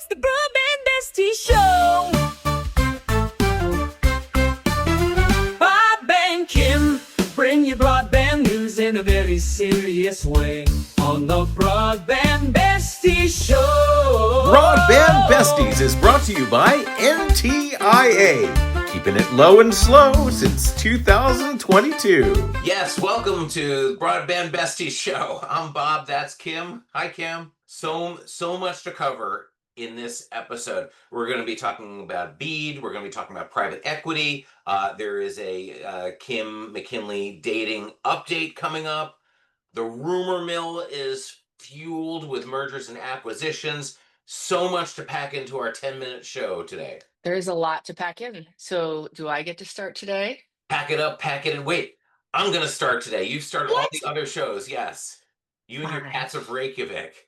It's the Broadband Besties Show. Bob and Kim bring you broadband news in a very serious way on the Broadband Besties Show. Broadband Besties is brought to you by NTIA, keeping it low and slow since 2022. Yes, welcome to Broadband Besties Show. I'm Bob, that's Kim. Hi, Kim. So much to cover in this episode. We're going to be talking about BEAD. We're going to be talking about private equity. There is a Kim McKinley dating update coming up. The rumor mill is fueled with mergers and acquisitions. So much to pack into our 10-minute show today. There's a lot to pack in. So do I get to start today? Pack it up, pack it in. Wait, I'm going to start today. You've started all the other shows. Yes. You and your cats of Reykjavik.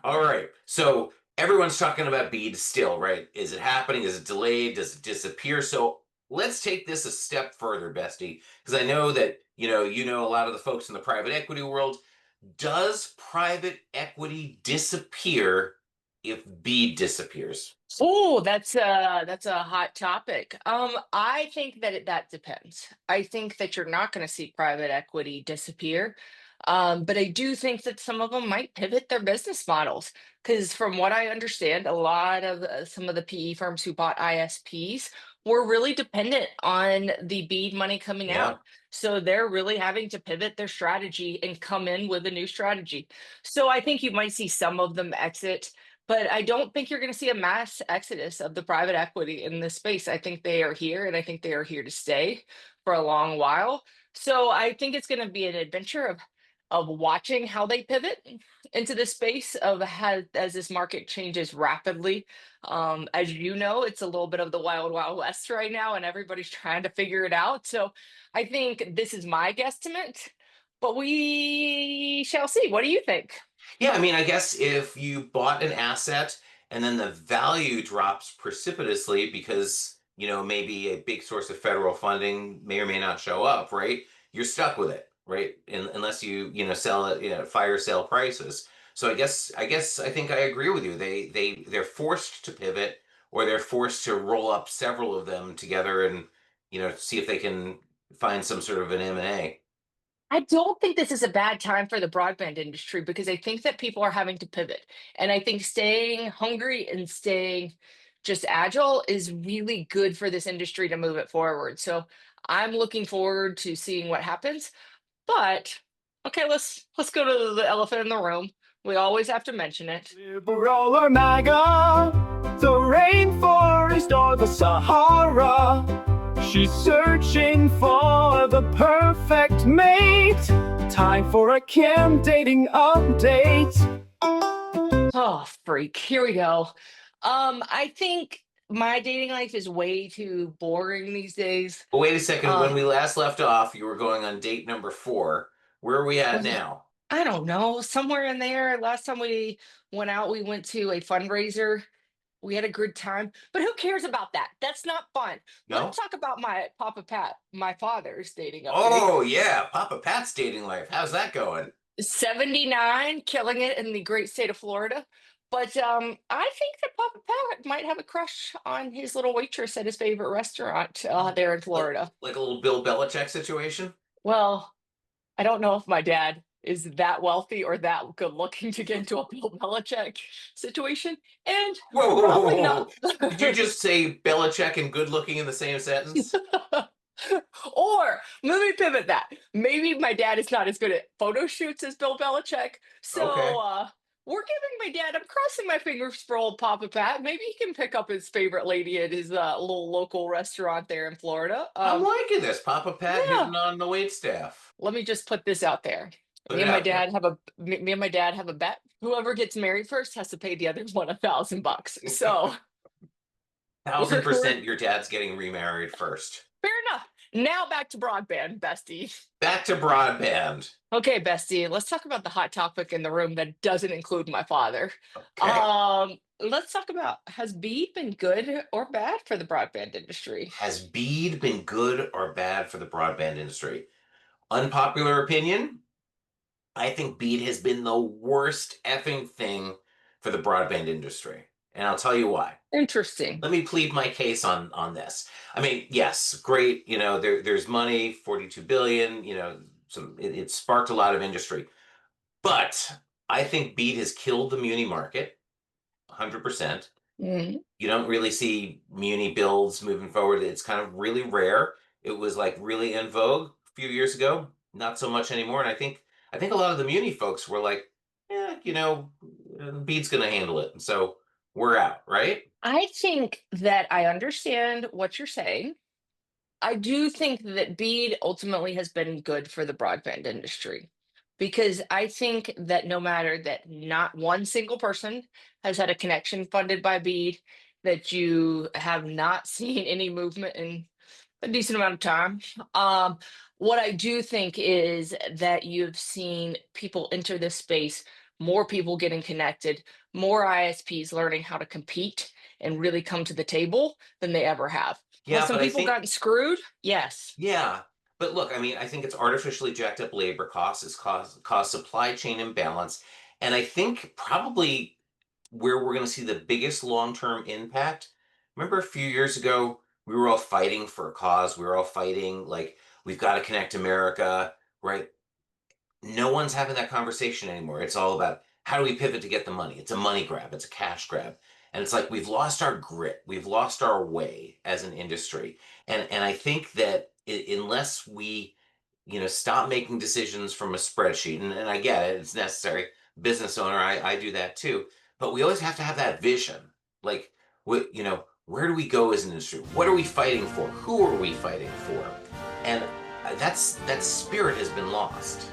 All right. So everyone's talking about BEAD still, right? Is it happening? Is it delayed? Does it disappear? So let's take this a step further, Bestie, because I know that you know a lot of the folks in the private equity world. Does private equity disappear if BEAD disappears? Oh, that's a hot topic. I think that depends. I think that you're not going to see private equity disappear. But I do think that some of them might pivot their business models because, from what I understand, a lot of some of the PE firms who bought ISPs were really dependent on the BEAD money coming Yeah. out. So they're really having to pivot their strategy and come in with a new strategy. So I think you might see some of them exit, but I don't think you're going to see a mass exodus of the private equity in this space. I think they are here and I think they are here to stay for a long while. So I think it's going to be an adventure of watching how they pivot into the space of as this market changes rapidly. As you know, it's a little bit of the wild, wild west right now, and everybody's trying to figure it out. So I think this is my guesstimate, but we shall see. What do you think? Yeah, I mean, I guess if you bought an asset and then the value drops precipitously because, maybe a big source of federal funding may or may not show up, right? You're stuck with it, right? Unless sell it, fire sale prices. So I think I agree with you. They're forced to pivot, or they're forced to roll up several of them together and, see if they can find some sort of an M&A. I don't think this is a bad time for the broadband industry because I think that people are having to pivot. And I think staying hungry and staying just agile is really good for this industry to move it forward. So I'm looking forward to seeing what happens. But okay, let's go to the elephant in the room. We always have to mention it. Liberal or MAGA, the rainforest or the Sahara. She's searching for the perfect mate. Time for a Kim dating update. Oh, freak. Here we go. I think my dating life is way too boring these days. But wait a second, when Um, we last left off, you were going on date number 4. Where are we at was it- now? I don't know, somewhere in there. Last time we went out, we went to a fundraiser. We had a good time, but who cares about that? That's not fun. No? Let's talk about my Papa Pat, my father's dating update. Oh, yeah, Papa Pat's dating life. How's that going? 79, killing it in the great state of Florida. But I think that Papa Pat might have a crush on his little waitress at his favorite restaurant there in Like, Florida. like a little Bill Belichick situation? Well, I don't know if my dad is that wealthy or that good looking to get into a Bill Belichick situation, and Whoa, whoa, whoa, probably whoa, not. whoa. Did you just say Belichick and good looking in the same sentence? Or let me pivot that. Maybe my dad is not as good at photo shoots as Bill Belichick. So Okay. we're giving my dad, I'm crossing my fingers for old Papa Pat. Maybe he can pick up his favorite lady at his little local restaurant there in Florida. I'm liking this. Papa Pat Yeah. hitting on the wait staff. Let me just put this out there. Put Me it and my out there. dad have me and my dad have a bet. Whoever gets married first has to pay the other one $1,000. So 1000% your dad's getting remarried first. fair enough. Now back to broadband, bestie. Back to broadband. Okay, bestie, let's talk about the hot topic in the room that doesn't include my father. Okay. Let's talk about, has BEAD been good or bad for the broadband industry? Has BEAD been good or bad for the broadband industry? Unpopular opinion, I think BEAD has been the worst effing thing for the broadband industry. And I'll tell you why. Interesting. Let me plead my case on this. I mean, yes, great. There's money, 42 billion. It sparked a lot of industry, but I think BEAD has killed the muni market, 100%. Mhm. You don't really see muni builds moving forward. It's kind of really rare. It was like really in vogue a few years ago, not so much anymore. And I think a lot of the muni folks were like, yeah, BEAD's going to handle it, and so we're out, right? I think that I understand what you're saying. I do think that BEAD ultimately has been good for the broadband industry because I think that no matter that not one single person has had a connection funded by BEAD, that you have not seen any movement in a decent amount of time. Um, what I do think is that you've seen people enter this space, more people getting connected, more ISPs learning how to compete and really come to the table than they ever have. Have Yeah, some but I people think gotten screwed? Yes. yeah, but look, I mean, I think it's artificially jacked up labor costs, it's caused supply chain imbalance, and I think probably where we're going to see the biggest long-term impact. Remember a few years ago, we were all fighting for a cause. We were all fighting like we've got to connect America, right? No one's having that conversation anymore. It's all about how do we pivot to get the money? It's a money grab, it's a cash grab. And it's like we've lost our grit, we've lost our way as an industry. And I think that unless we, stop making decisions from a spreadsheet, and I get it, it's necessary. Business owner, I do that too. But we always have to have that vision. Like, where do we go as an industry? What are we fighting for? Who are we fighting for? And that spirit has been lost.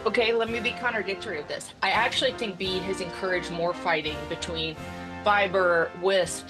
Okay, let me be contradictory of this. I actually think BEAD has encouraged more fighting between fiber, WISP,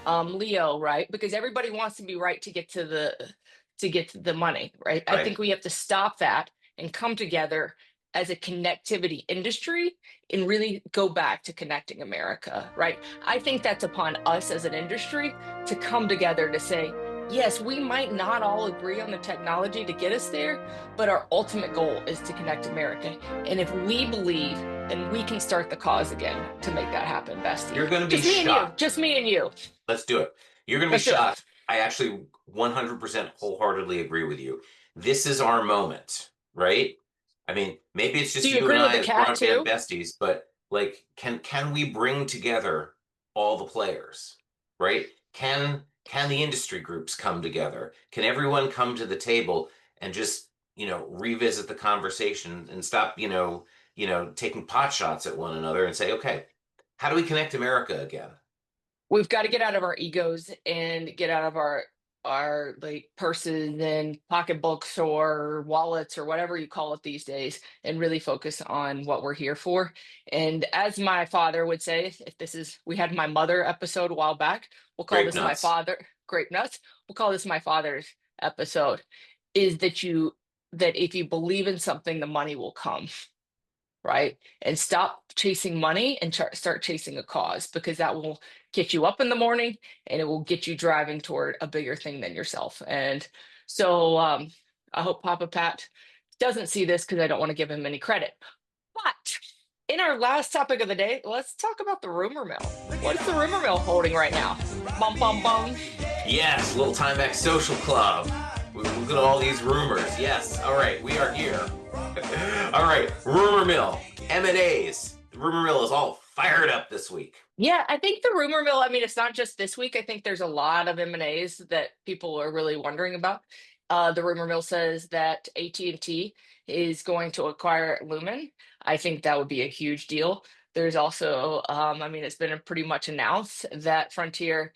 Leo, right? Because everybody wants to be right to get to the money, right? I Right. think we have to stop that and come together as a connectivity industry and really go back to connecting America, right? I think that's upon us as an industry to come together to say, yes, we might not all agree on the technology to get us there, but our ultimate goal is to connect America. And if we believe, then we can start the cause again to make that happen, Bestie. You're going to be Just me and you, shocked. just me and you. Let's do it. You're going to be Let's do it. shocked. I actually 100% wholeheartedly agree with you. This is our moment, right? I mean, maybe it's Do just you you and agree with I the as cat broadband too? besties, but like, can we bring together all the players, right? Can the industry groups come together? Can everyone come to the table and just revisit the conversation and stop taking pot shots at one another and say, okay, how do we connect America again? We've got to get out of our egos and get out of our like purses and pocketbooks or wallets or whatever you call it these days and really focus on what we're here for. And as my father would say, if this is we had my mother episode a while back, we'll call Grape this my nuts. father grape nuts. We'll call this my father's episode. Is that if you believe in something, the money will come, right? And stop chasing money and start chasing a cause because that will get you up in the morning and it will get you driving toward a bigger thing than yourself. And so I hope Papa Pat doesn't see this because I don't want to give him any credit. But in our last topic of the day, let's talk about the rumor mill. What's the rumor mill holding right now? Bum, bum, bum. Yes, little Timex Social Club. Look at all these rumors. Yes. All right, we are here. All right, rumor mill, M&As. The rumor mill is all fired up this week. Yeah, I think the rumor mill, I mean, it's not just this week. I think there's a lot of M&As that people are really wondering about. The rumor mill says that AT&T is going to acquire Lumen. I think that would be a huge deal. There's also, I mean, it's been pretty much announced that Frontier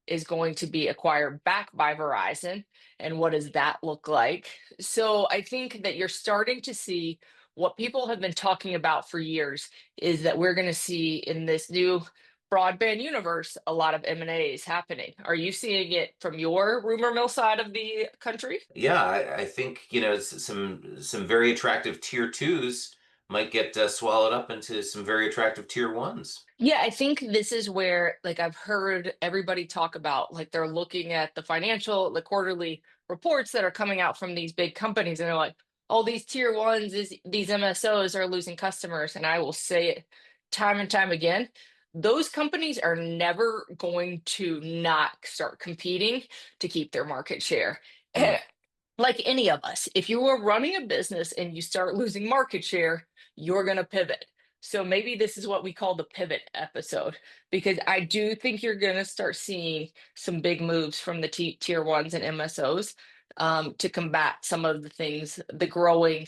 is going to be acquired back by Verizon. And what does that look like? So I think that you're starting to see what people have been talking about for years is that we're going to see in this new broadband universe a lot of M&As happening. Are you seeing it from your rumor mill side of the country? Yeah, I think some very attractive tier twos might get swallowed up into some very attractive tier ones. Yeah, I think this is where, like, I've heard everybody talk about, like, they're looking at the quarterly reports that are coming out from these big companies, and they're like, oh, these tier ones, these MSOs are losing customers. And I will say it time and time again. those companies are never going to not start competing to keep their market share. Mm. Like any of us, if you are running a business and you start losing market share, you're going to pivot. So maybe this is what we call the pivot episode, because I do think you're going to start seeing some big moves from the tier ones and MSOs, to combat some of the things, the growing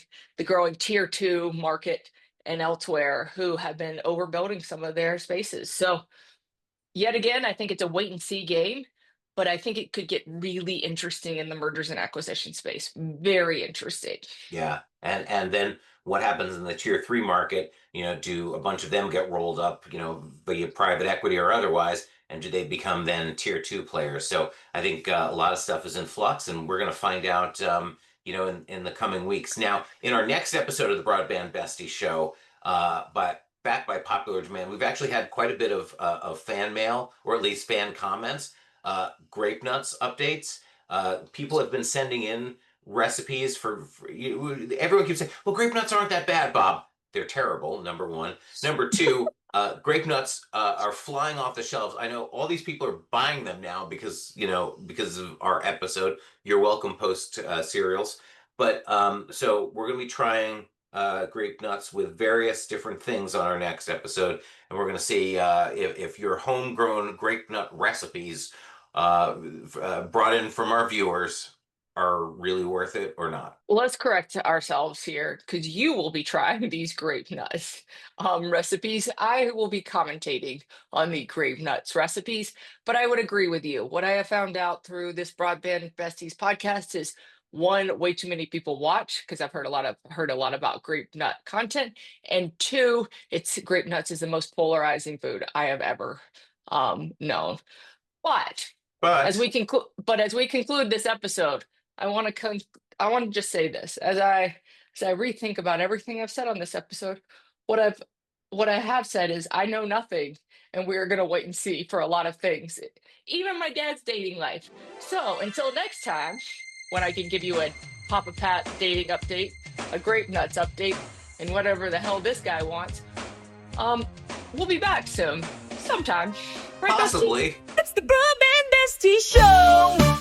tier two market and elsewhere, who have been overbuilding some of their spaces. So yet again, I think it's a wait and see game, but I think it could get really interesting in the mergers and acquisition space. Very interesting. Yeah, and then what happens in the tier three market? Do a bunch of them get rolled up? Be it private equity or otherwise, and do they become then tier two players? So I think a lot of stuff is in flux, and we're going to find out, in the coming weeks. Now, in our next episode of the Broadband Bestie show, but backed by popular demand, we've actually had quite a bit of fan mail, or at least fan comments, grape nuts updates. People have been sending in recipes for everyone keeps saying, well, grape nuts aren't that bad, Bob. They're terrible, number one. Number two, grape nuts are flying off the shelves. I know all these people are buying them now because of our episode. You're welcome, post cereals. But so we're going to be trying grape nuts with various different things on our next episode, and we're going to see if your homegrown grape nut recipes brought in from our viewers are really worth it or not. Let's correct ourselves here, because you will be trying these grape nuts recipes. I will be commentating on the grape nuts recipes, but I would agree with you. What I have found out through this Broadband Besties podcast is, one, way too many people watch, because I've heard a lot about grape nut content, and two, it's grape nuts is the most polarizing food I have ever known. But as But we conclude this episode, I want to just say this, as I rethink about everything I've said on this episode. What I have said is, I know nothing, and we're going to wait and see for a lot of things, even my dad's dating life. So until next time, when I can give you a Papa Pat dating update, a grape nuts update, and whatever the hell this guy wants, um, we'll be back soon, sometime. Right, Bestie? possibly. It's the Broadband Bestie Show.